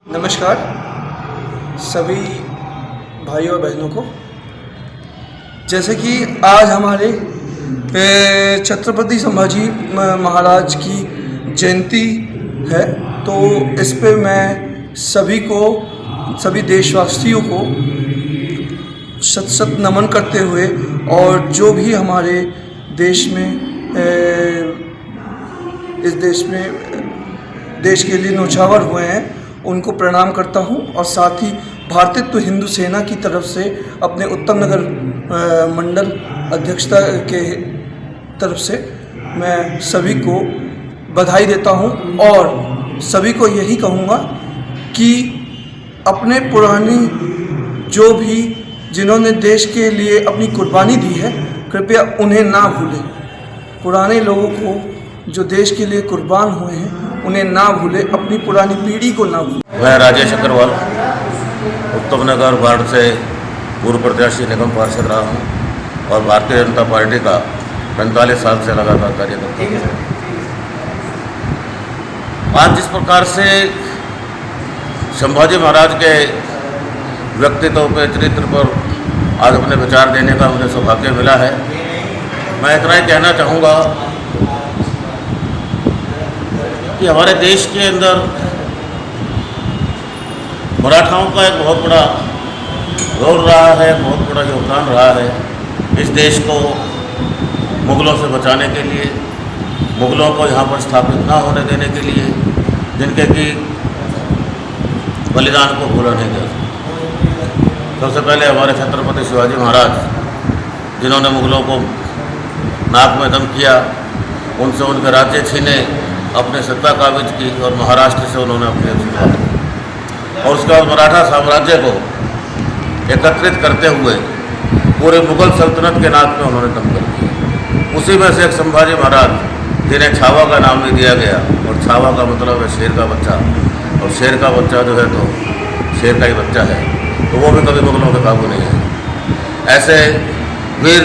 नमस्कार सभी भाइयों और बहनों को। जैसे कि आज हमारे छत्रपति संभाजी महाराज की जयंती है, तो इस पे मैं सभी देशवासियों को शत शत नमन करते हुए और जो भी हमारे देश में इस देश के लिए न्योछावर हुए हैं उनको प्रणाम करता हूं। और साथ ही भारतीय हिंदू सेना की तरफ से अपने उत्तम नगर मंडल अध्यक्षता के तरफ से मैं सभी को बधाई देता हूं और सभी को यही कहूँगा कि अपने पुरानी जो भी जिन्होंने देश के लिए अपनी कुर्बानी दी है, कृपया उन्हें ना भूलें। पुराने लोगों को जो देश के लिए कुर्बान हुए हैं उन्हें ना भूलें, अपनी पुरानी पीढ़ी को ना भूलें। मैं राजेश अग्रवाल उत्तम नगर वार्ड से पूर्व प्रत्याशी निगम पार्षद रहा हूँ और भारतीय जनता पार्टी का 45 साल से लगातार कार्य करता हूँ। आज जिस प्रकार से संभाजी महाराज के व्यक्तित्व पे, चरित्र पर आज अपने विचार देने का मुझे सौभाग्य मिला है। मैं इतना ही कहना चाहूँगा कि हमारे देश के अंदर मराठाओं का एक बहुत बड़ा रोल रहा है, बहुत बड़ा योगदान रहा है इस देश को मुग़लों से बचाने के लिए, मुग़लों को यहाँ पर स्थापित ना होने देने के लिए, जिनके कि बलिदान को भूला नहीं जा सकता। सबसे पहले हमारे छत्रपति शिवाजी महाराज जिन्होंने मुग़लों को नाक में दम किया, उनसे उनके राज्य छीने, अपने सत्ता काबिज की और महाराष्ट्र से उन्होंने अपनी शुरुआत की और उसके बाद मराठा साम्राज्य को एकत्रित करते हुए पूरे मुग़ल सल्तनत के नाक में उन्होंने दम कर दिया। उसी में से एक संभाजी महाराज जिन्हें छावा का नाम भी दिया गया, और छावा का मतलब है शेर का बच्चा, और शेर का बच्चा जो है तो शेर का ही बच्चा है, तो वो भी कभी मुग़लों के काबू नहीं है। ऐसे वीर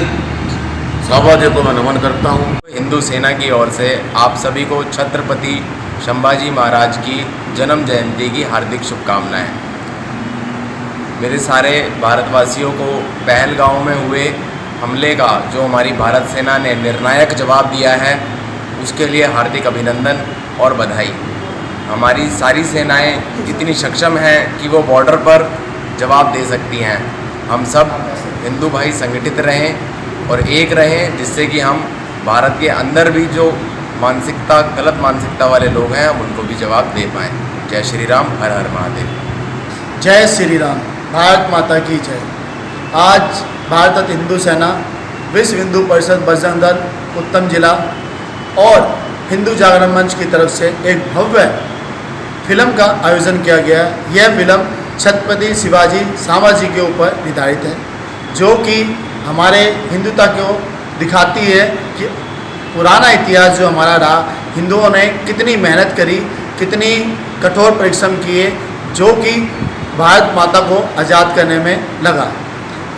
संभाजी को मैं नमन करता हूँ। हिंदू सेना की ओर से आप सभी को छत्रपति संभाजी महाराज की जन्म जयंती की हार्दिक शुभकामनाएं। मेरे सारे भारतवासियों को पहलगांव में हुए हमले का जो हमारी भारत सेना ने निर्णायक जवाब दिया है, उसके लिए हार्दिक अभिनंदन और बधाई। हमारी सारी सेनाएं इतनी सक्षम हैं कि वो बॉर्डर पर जवाब दे सकती हैं। हम सब हिंदू भाई संगठित रहें और एक रहें, जिससे कि हम भारत के अंदर भी जो मानसिकता, गलत मानसिकता वाले लोग हैं, हम उनको भी जवाब दे पाएँ। जय श्री राम, हर हर महादेव। जय श्री राम, भारत माता की जय। आज भारत हिंदू सेना, विश्व हिंदू परिषद बजरंग दल उत्तम जिला और हिंदू जागरण मंच की तरफ से एक भव्य फिल्म का आयोजन किया गया है। यह फिल्म छत्रपति शिवाजी संभाजी के ऊपर निर्धारित है, जो कि हमारे हिंदुता को दिखाती है कि पुराना इतिहास जो हमारा रहा, हिंदुओं ने कितनी मेहनत करी, कितनी कठोर परिश्रम किए, जो कि भारत माता को आज़ाद करने में लगा।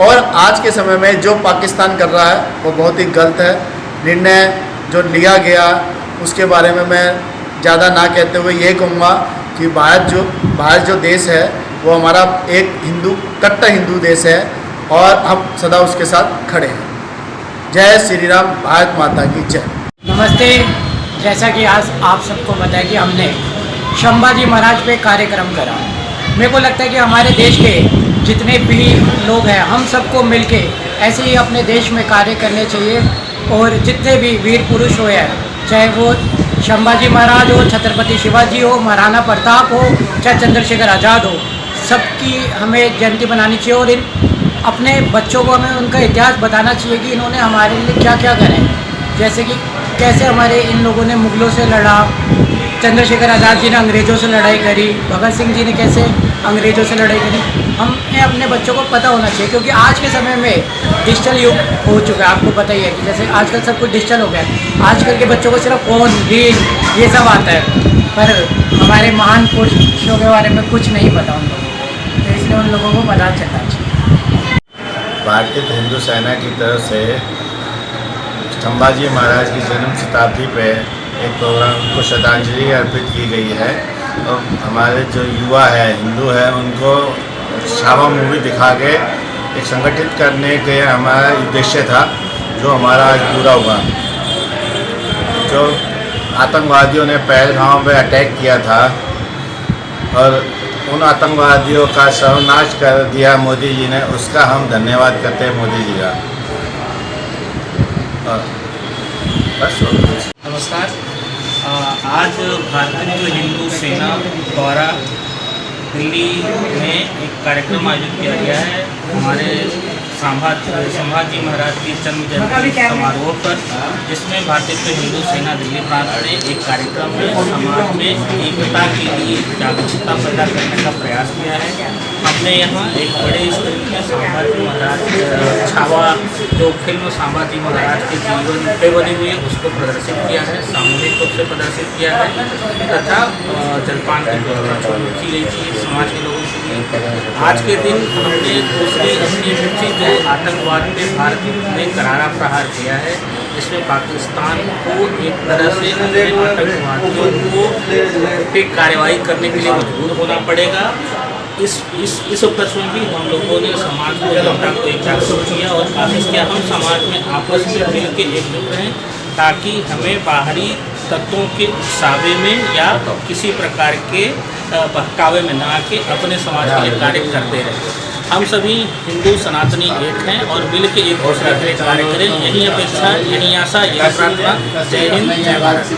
और आज के समय में जो पाकिस्तान कर रहा है वो बहुत ही गलत है। निर्णय जो लिया गया उसके बारे में मैं ज़्यादा ना कहते हुए ये कहूँगा कि भारत जो देश है वो हमारा एक कट्टर हिंदू देश है और हम सदा उसके साथ खड़े हैं। जय श्री राम, भारत माता की जय। नमस्ते। जैसा कि आज आप सबको पता है कि हमने संभाजी महाराज पे कार्यक्रम करा। मेरे को लगता है कि हमारे देश के जितने भी लोग हैं, हम सबको मिलके ऐसे ही अपने देश में कार्य करने चाहिए। और जितने भी वीर पुरुष हुए हैं, चाहे वो संभाजी महाराज हो, छत्रपति शिवाजी हो, महाराणा प्रताप हो, चाहे चंद्रशेखर आज़ाद हो, सबकी हमें जयंती बनानी चाहिए। और अपने बच्चों को हमें उनका इतिहास बताना चाहिए कि इन्होंने हमारे लिए क्या क्या करे। जैसे कि कैसे हमारे इन लोगों ने मुग़लों से लड़ा, चंद्रशेखर आज़ाद जी ने अंग्रेज़ों से लड़ाई करी, भगत सिंह जी ने कैसे अंग्रेज़ों से लड़ाई करी, हमें अपने बच्चों को पता होना चाहिए। क्योंकि आज के समय में डिजिटल युग हो चुका है, आपको पता ही है कि जैसे आजकल सब कुछ डिजिटल हो गया है। आजकल के बच्चों को सिर्फ फ़ोन, रील ये सब आता है, पर हमारे महान पुरुषों के बारे में कुछ नहीं पता उन लोगों को, तो इसलिए उन लोगों को पता चलना चाहिए। भारतीय हिंदू सेना की तरफ से संभाजी महाराज की जन्म शताब्दी पर एक प्रोग्राम को श्रद्धांजलि अर्पित की गई है। हमारे जो युवा है हिंदू है उनको छावा मूवी दिखा के एक संगठित करने के हमारा उद्देश्य था, जो हमारा आज पूरा हुआ। जो आतंकवादियों ने पहलगाम में अटैक किया था और उन आतंकवादियों का सर्वनाश कर दिया मोदी जी ने, उसका हम धन्यवाद करते हैं मोदी जी का। बस नमस्कार। आज भारतीय हिंदू सेना द्वारा दिल्ली में एक कार्यक्रम आयोजित किया गया है हमारे संभाजी महाराज की जन्म जयंती समारोह पर, जिसमें भारतीय हिंदू सेना दिल्ली प्रांत ने एक कार्यक्रम में समाज में एकता के लिए जागरूकता पैदा करने का प्रयास किया है। हमने यहाँ एक बड़े स्क्रीन में संभाजी महाराज छावा, जो फिल्म संभाजी महाराज के जीवन पे बनी हुई है, उसको प्रदर्शित किया है, सामूहिक रूप से प्रदर्शित किया है तथा जलपान की व्यवस्था की गई थी समाज के लोगों के लिए। आज के दिन हमने दूसरी अपनी रुचि जो आतंकवाद पे भारत ने करारा प्रहार किया है, इसमें पाकिस्तान को एक तरह से आतंकवादियों को पे कार्रवाई करने के लिए मजबूर होना पड़ेगा। इस उपलक्ष्य में भी हम लोगों ने समाज को, जनता को एक जागरूक किया और कोशिश किया हम समाज में आपस में मिल के एकजुट रहें, ताकि हमें बाहरी तत्वों के उकसावे में या किसी प्रकार के बहकावे में ना आके अपने समाज के लिए कार्य करते रहें। हम सभी हिंदू सनातनी एक हैं और मिल के एक दूसरे के लिए कार्य करें। यही अपेक्षा, यही आशा, यही प्रार्थना। जय हिंद, जय भारत।